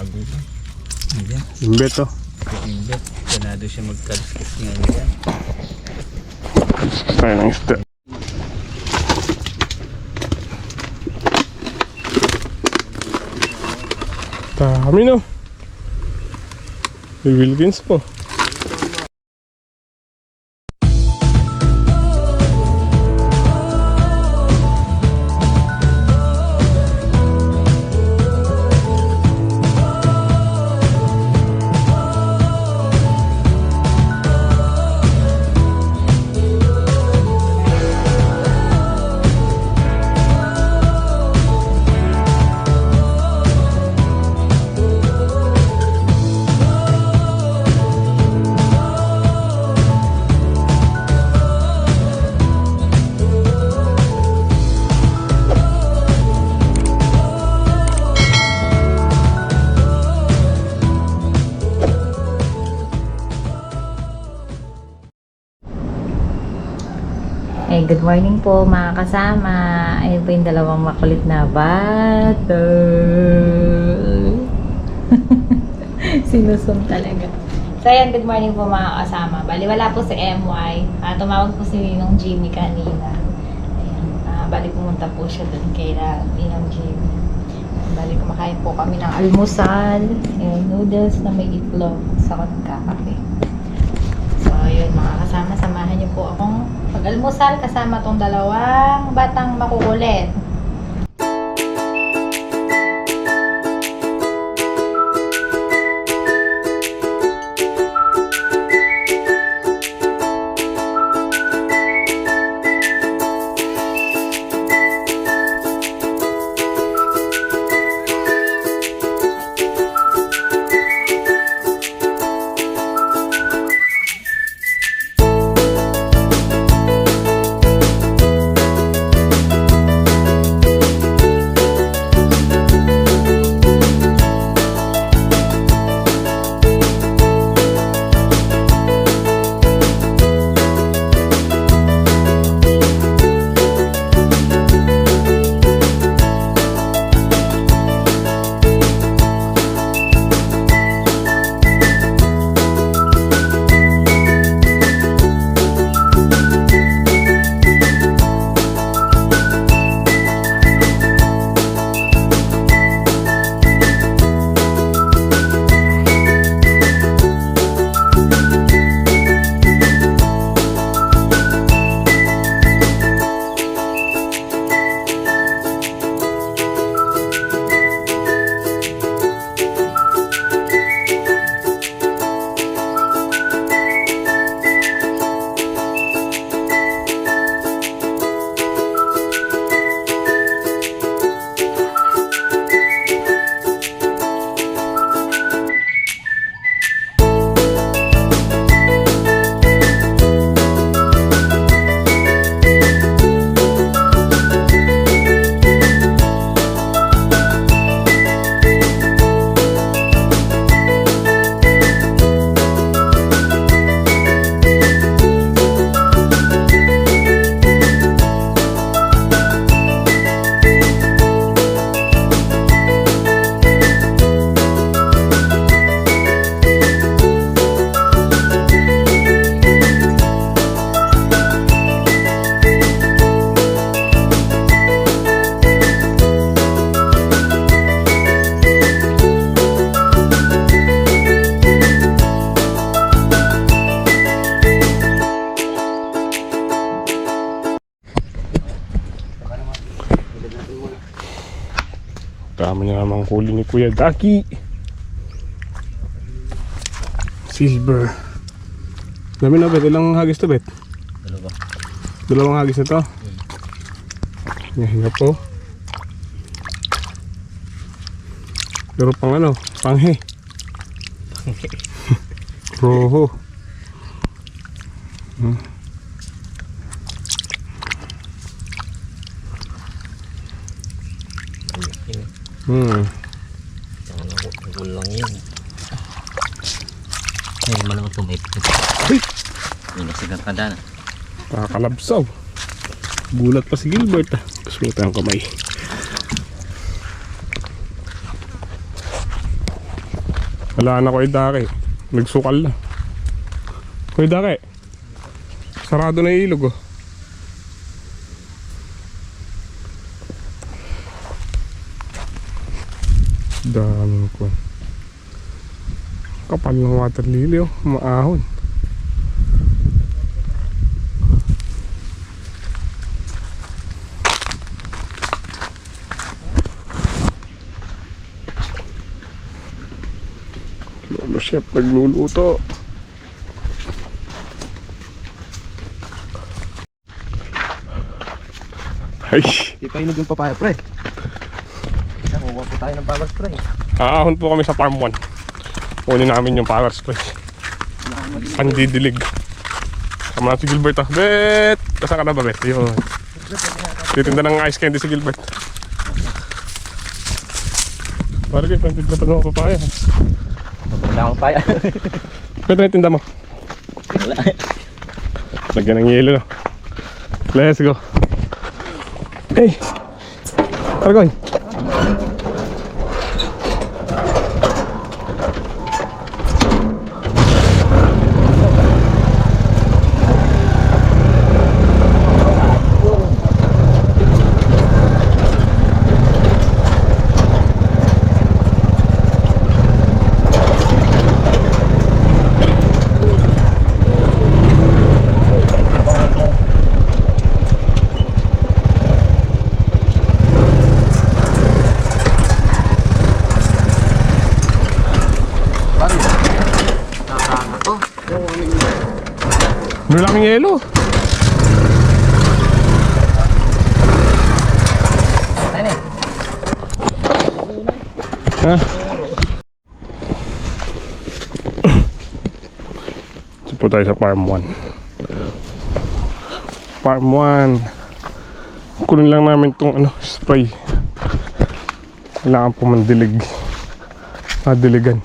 bago pa. Ayan. Imbet to. Imbet. Ganado siya magkaliskas ngayon yan. Kaya ng isda. Dami no. May Wilkins po. Good morning po mga kasama. Ayun po yung dalawang makulit na bata. Sinusum talaga. So ayan, good morning po mga kasama. Bali wala po si MY. Tumawag po si Ninong Jimmy kanina. Ayan, bali pumunta po siya dun kay Ninong Jimmy. Bali kumakain po kami ng almusal. Ayan, noodles na may itlog. Sa ako nagkakape. So ayun mga kasama, samahan niyo po akong mag-almusal kasama tong dalawang batang makukulit. Dami na namang huli ni Kuya Daki. Silver. Dami na bet. Ilang hagis to bet? Dalawa. Dalawang hagis na to. Hinga po. Pero pang ano? Panghe. Roho. Kulang yun. Ay, malang tumipit. Ay! May nasigang kada na. Nakakalabsaw. Gulat pa si Gilbert. Kasulat ang kamay. Wala na ko Dake. Nagsukal na. Koy Dake. Sarado na yung ilog oh. Daming ko. Kapal ng water lily oh. Maahon. Lolo chef nagluluto. Ay, Di pa inog yung papaya, pre. Nakuha po tayo ng power spray. aahon po kami sa farm 1. Kunin namin yung power spray. Pandidilig. Sama na si Gilbert ah. Bet! Kasaan ka na ba, Bet? Yun. Titinda ng ice candy si Gilbert. Parang kayo, pantinda pa ng mga papaya. Wala akong papaya. Pwede na yung tinda mo. Wala. Lagyan ng yelo no. Let's go. Hey! Argoy! Maraming yelo. Ha? Ito po tayo sa farm 1. Farm 1. Kunin lang namin itong spray. Kailangan po mandilig. Madiligan.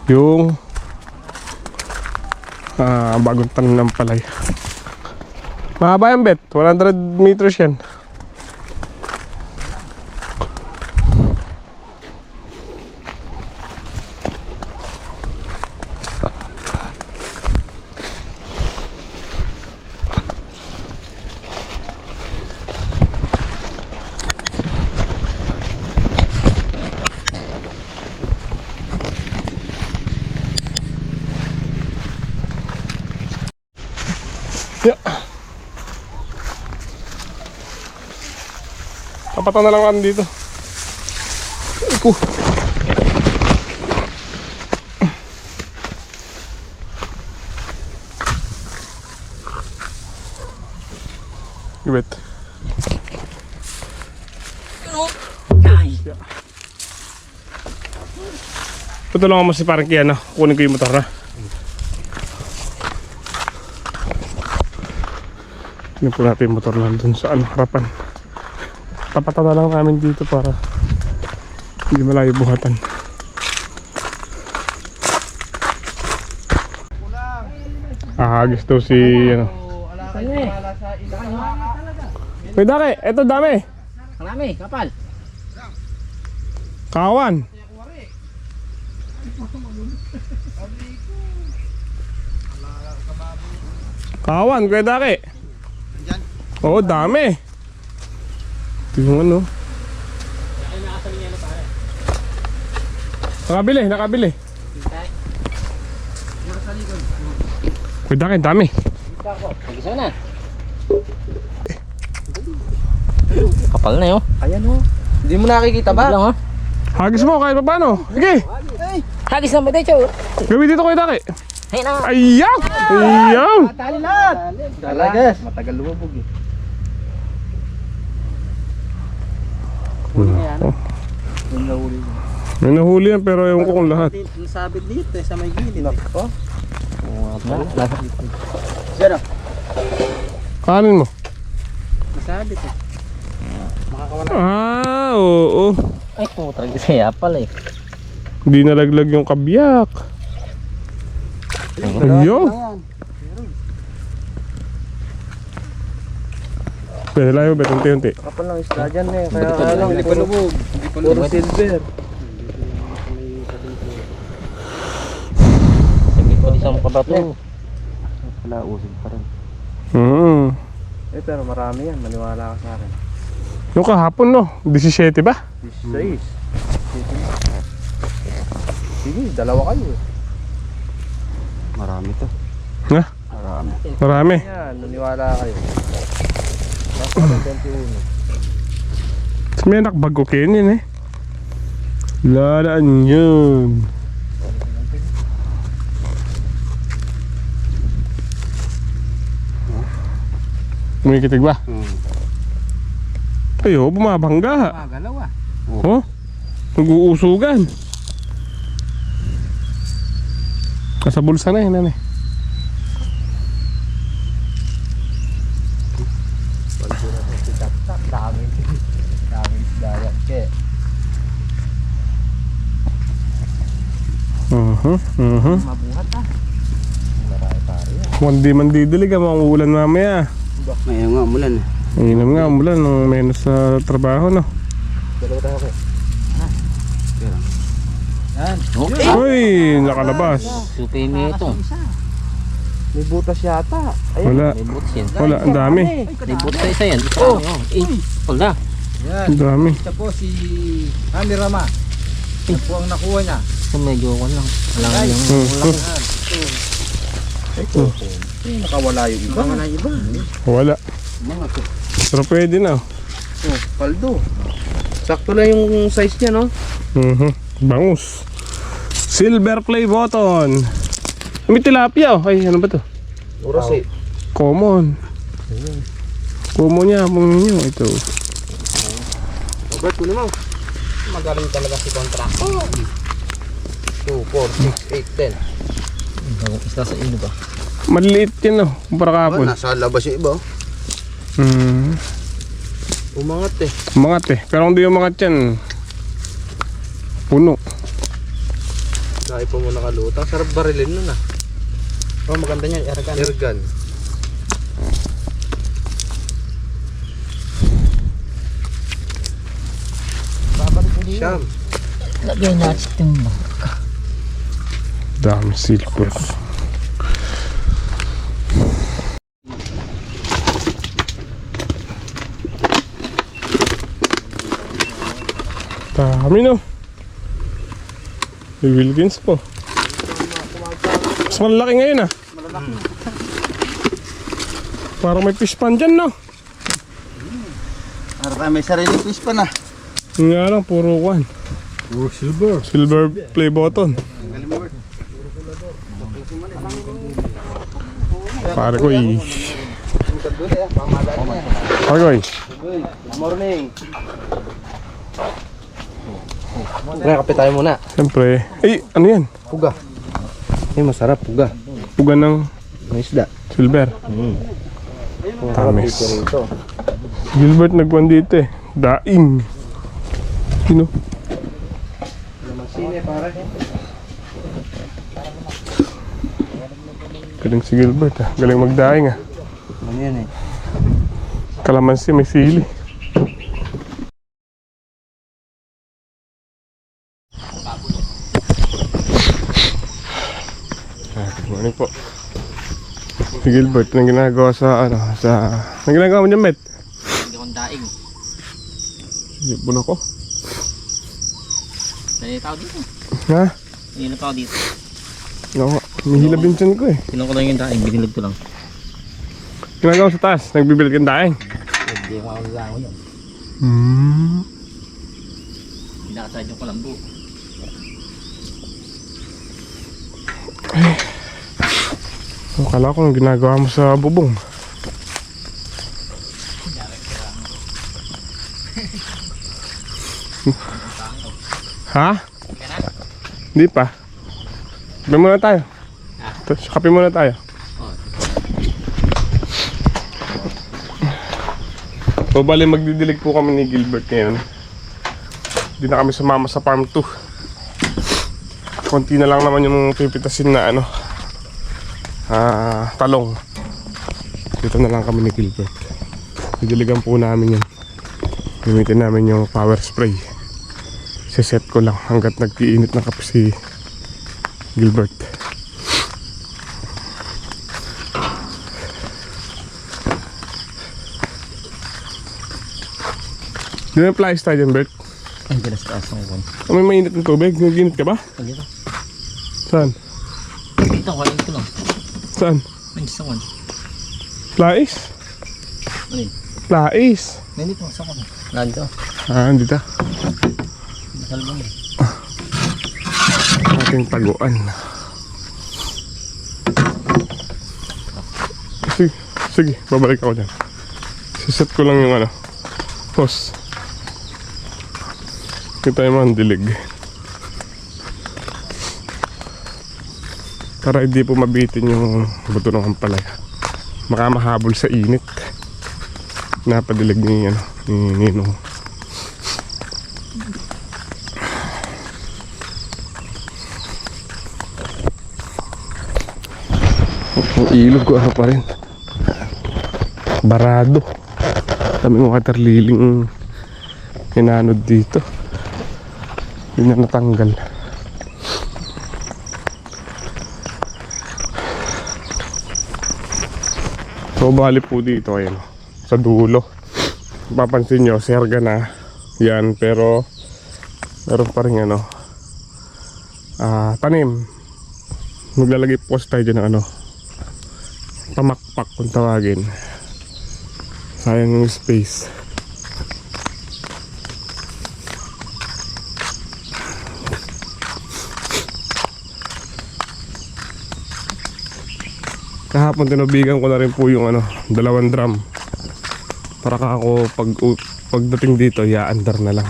Yung bagong tanim ng palay. Mahaba yan, Bet. 100 meters yan. Yeah. Kapatan na lang kami dito. Iku. Gibet. Tutulungan mo si parang Kiana. Kunin ko yung motor na. Hindi po natin yung motor lang dun sa harapan. Tapatan na lang namin dito para hindi malayo buhatan. Ahagis daw si Uy, Dake, eto dami. Marami, kapal. Kawan. Kawan, Kuya Dake. Oo, dami. Ito yung Nakabili. Kuya Dake, dami. Mag-isa na. Kapal na yun. Ayan o. Hindi mo nakikita ba? Lang, Hagis mo kahit pa paano. Sige. Hagis na ba dito? Gawin dito Kuya Dake. Ayun na. Ayaw! Ayaw! Tali lahat! Talaga. Matagal lumubog eh. Yung nahuli mo. May nahuli yan pero ewan ko kung lahat. Nasabit dito eh, sa may gilid. Nako. Sino? Kanin mo. Nasabit eh. Makakawala. Oo. Ay, putrag siya pala eh. Hindi nalaglag yung kabyak. Ayaw. Pwede lang yung bet, unti-unti. Kapal lang isla dyan eh. Kaya lang, hindi pa lubog. Puro silver. Isang pa ba to? Wala, usig pa rin. Pero marami yan, maniwala ka sa akin. Yung kahapon no, 17 ba? 16. Sige, dalawa kayo. Marami to. Ha? Marami. Marami. Yan, naniwala kayo. Nasa 21. May nakbag ko kinin eh. Ladaan yun. Kumikitig ba? Ayo, bumabangga. Galaw ah. Oh, nag-uusugan. Nasa bulsa na yun, nanay. Daming isda yan, ke. Mabuhat ah. Marami pare yan. Hindi man didilig ang mga ulan mamaya. Ngayon nga, umulan eh. Ngayon nga, umulan ng menos sa trabaho, no? Dalawa tayo ke. Yan. Uy, nakalabas. Supay mo ito. May butas yata. Ayun. Wala, May boots yan. wala, ang dami. May boots sa isa yan. Oh. Wala. Yan. Ang dami. Siya po si Ami Rama. Ito po ang nakuha niya. So medyo ako lang. Wala nga yung Ito. Nakawala yung iba. Nakawala yung iba. Wala. Pero pwede na. Oh, paldo. Sakto lang yung size niya, no? Bangus. Silver play button. May tilapia oh. Ay, ano ba to? Oras eh. Common. Common niya, mong nyo. Ito. Robert, kunin mo. Magaling talaga si Contracto. 2, 4, 6, 8, 10. Isa sa ino ba? Maliliit yan oh. Kumpara kahapon. Nasa labas yung iba. Umangat eh. Umangat eh. Pero kung di umangat yan, puno. Dahil po muna kalutang. Sarap barilin nun ah. Oh, maganda niya. Airgun. Airgun. Siyam. Lagyan natin itong Dami silver. Dami no. May Wilkins po. Mas malaki ngayon ah. Parang may fish pan dyan no. Para may sariling fish pa na. Yung nga lang, puro kwan. Oh, silver. Silver play button. Pare ko eh. Pare ko eh. Good morning. Pre, kape tayo muna. Siyempre. Eh, ano yan? Puga. Eh, masarap puga. Puga ng May isda. silver. Tamis. Gilbert nagwan dito eh. Daing. Sino? Sine pare. Galing si Gilbert ah. Galing magdaing ah. Ano yan eh? Kalamansi may sili. Good morning po. Si Gilbert, anong ginagawa sa anong ginagawa mo dyan, Met? Hindi akong daing. Sipon ako. May tao dito. Ha? May tao dito. Oo, nihilab yung tiyan ko eh. Tinong ko lang yung daing. Binilag ko lang. Ginagawa mo sa taas, nagbibilag yung daing. Hindi ako makakagawa yun. Pinakasad yung kalambo. Akala ko nung ginagawa mo sa bubong. Ha? Hindi pa. Kape muna tayo. Kape muna tayo. So bali magdidilig po kami ni Gilbert ngayon. Hindi na kami sumama sa farm 2. Konti na lang naman yung pipitasin na ano, talong. Dito na lang kami ni Gilbert. Didiligan po namin yan. Gamitin namin yung power spray. Siset ko lang hanggat nag-iinit na kape si Gilbert. Di na flies tayo dyan, Bert. Ang ganas taas ng uwan. May mainit ng tubig. Naginit ka ba? Ang dito. Saan? Dito, kain ko lang. Saan? Nandiyan sa uwan. Flies? Ano yun? Flies. Nandito, sa uwan. Nandito. Dito. Nakalbang eh. Ating taguan. Sige, babalik ako dyan. Siset ko lang yung hose. Kita yung mga dilig. Para hindi po mabitin yung buto ng ampalaya. Baka mahabol sa init. Napadilig ni Ninong. Ang ilog ko pa rin. Barado. Daming water liling hinanod dito. Hindi na natanggal. So bali po dito ayan, sa dulo. Papansin nyo, serga na yan, pero meron pa rin tanim. Maglalagay po tayo dyan ng tamakpak kung tawagin. Sayang yung space. Kahapon tinubigan ko na rin po yung 2 drum. Para ako pagdating dito, i-under na lang.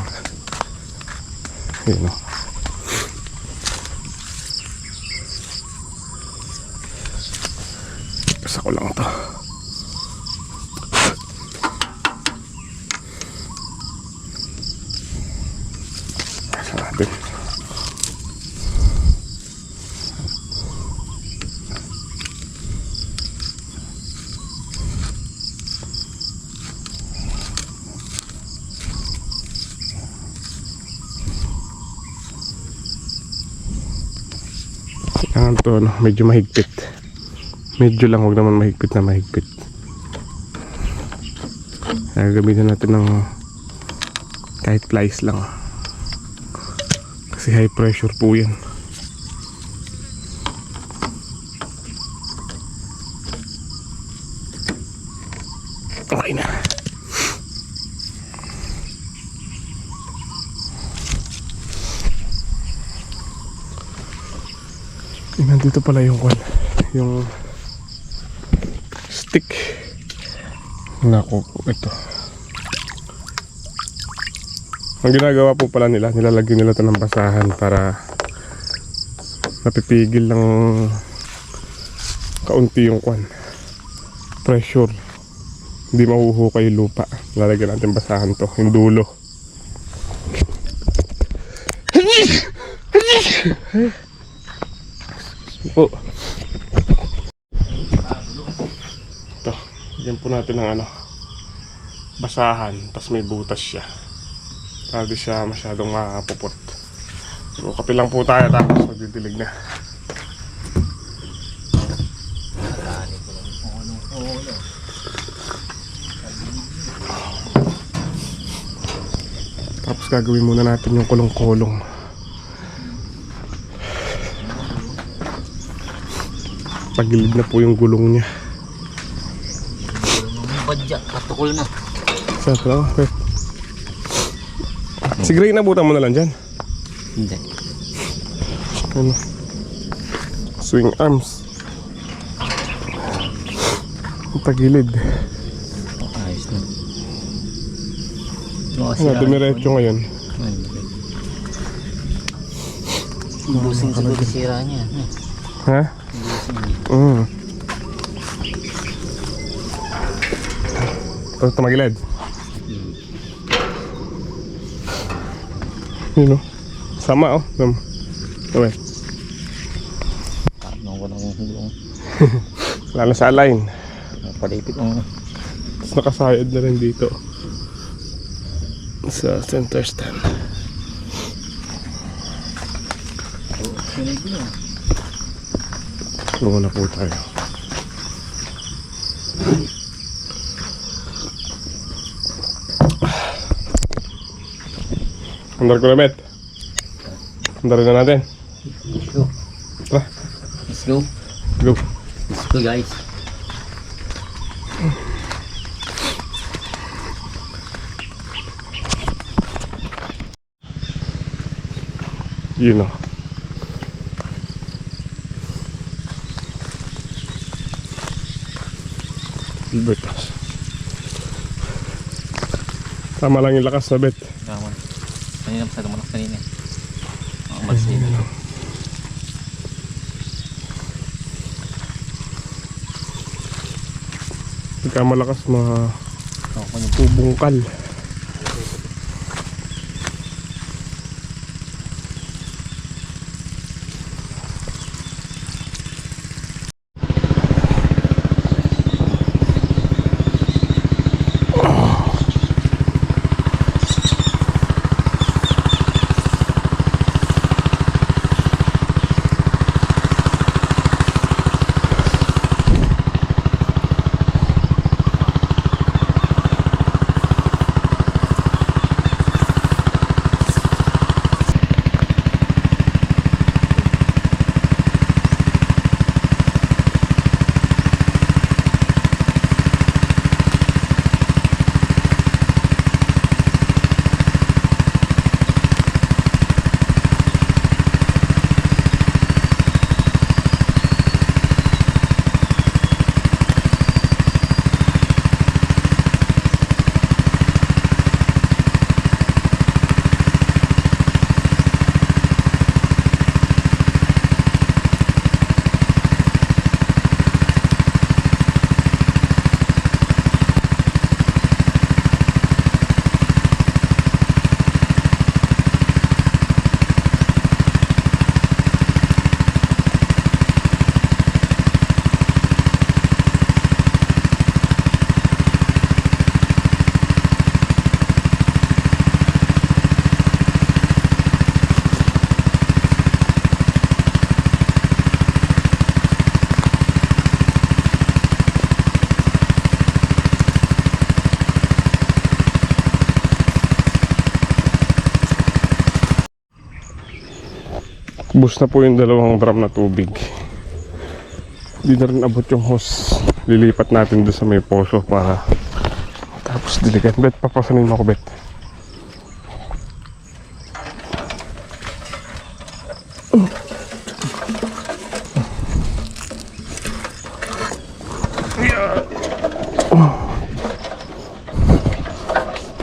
Yun o. Pasa ko lang ito. Pasa natin. Kailangan to medyo mahigpit. Medyo lang, huwag naman mahigpit na mahigpit. Kaya gamitin natin ng kahit plies lang. Kasi high pressure po yan. Okay na. Nandito pala yung stick. Naku, ito. Ang ginagawa po pala nila, nilalagyan nila ito ng basahan para mapipigil ng kaunti yung pressure. Hindi mahuhukay yung lupa. Lalagyan natin basahan to, yung dulo. Po. Ito, yan po natin ng basahan, tapos may butas siya para di siya masyadong makapupot. So kape lang po tayo, tapos magdidilig na. Tapos gagawin muna natin yung kulong-kulong. Pagilid na po yung gulong niya. Badya, katukol na. Saan lang? Okay. Si Gray, nabutan mo na lang dyan. Hindi. Swing arms. Pagilid. Ayos na. Dumiretso ngayon. Busin siguro sira niya. Ha? Ito magilid. Yun sama okay. Parang walang hulong. Lalo sa line. Palipit ang Tapos nakasayad na rin dito sa center stand. Lugo na po tayo. Andar ko na, Bet. Andarin na natin. Let's go. Tara, Let's go. go. Let's go, guys. Yun o. Gilbert. Tama lang yung lakas na, Bet. Gawan. Kanina masyado malakas kanina. Mga umalis din dito. Pagka malakas, Ako ko yung mabubungkal. Bus na po yung dalawang drum na tubig. Hindi na rin abot yung hose. Lilipat natin doon sa may poso para tapos diligan. Bet, papasanin mo ako, Bet.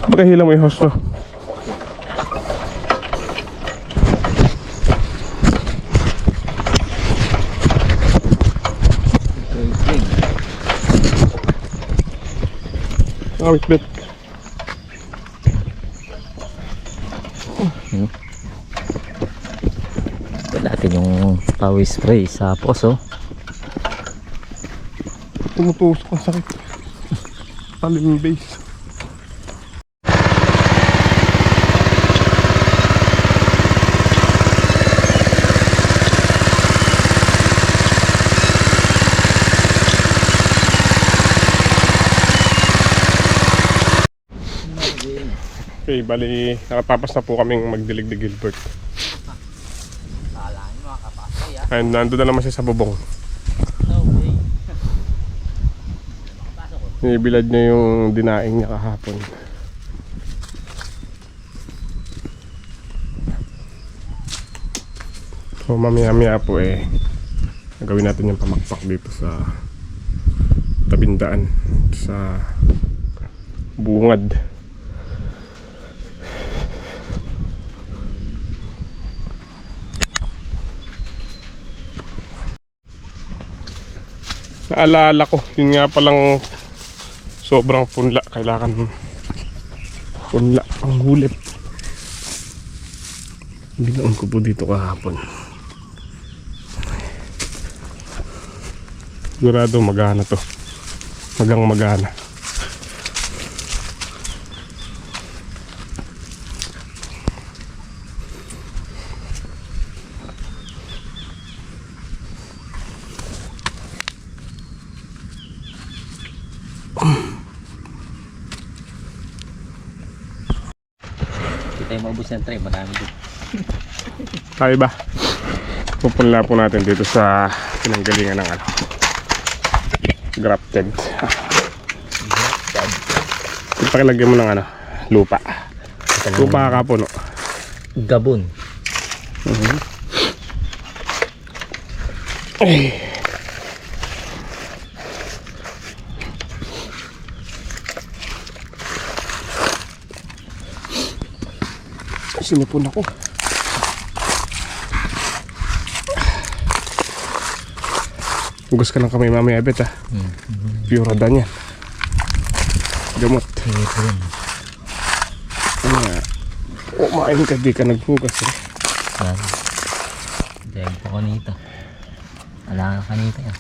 Pakahila mo yung hose, no? Awit, Bet. natin yung power spray sa poso. Tumutusok ang sakit. Talim yung base. Okay, bali nakatapos na po kaming magdilig ni Gilbert. And nandun na naman siya sa bubong. Nibilad niya yung dinaing niya kahapon. So mamaya-maya po gagawin natin yung pamakpak dito sa tabindaan sa bungad. Naalala ko, yun nga palang sobrang punla, kailangan punla ang hulip. Binaon ko po dito kahapon. Sigurado magana to, magang magana. tayo maubos ng tray. Marami din. Tayo ba? Pupunla po natin dito sa pinanggalingan ng ano, grafted. Ipakilagyan mo ng ano, lupa. Lupa kakapuno. Gabon. Sinipon ako. Hugas ka ng kamay mamaya, Bet, ah. Pure dan yan. Gamot. Kumain ka, di ka naghugas, eh. Dahil po kanita. Wala ka kanita yan.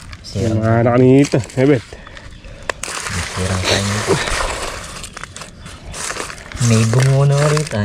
Yung mga anak nito, eh, Bet. Sirang tayo nito. May bungo na rito.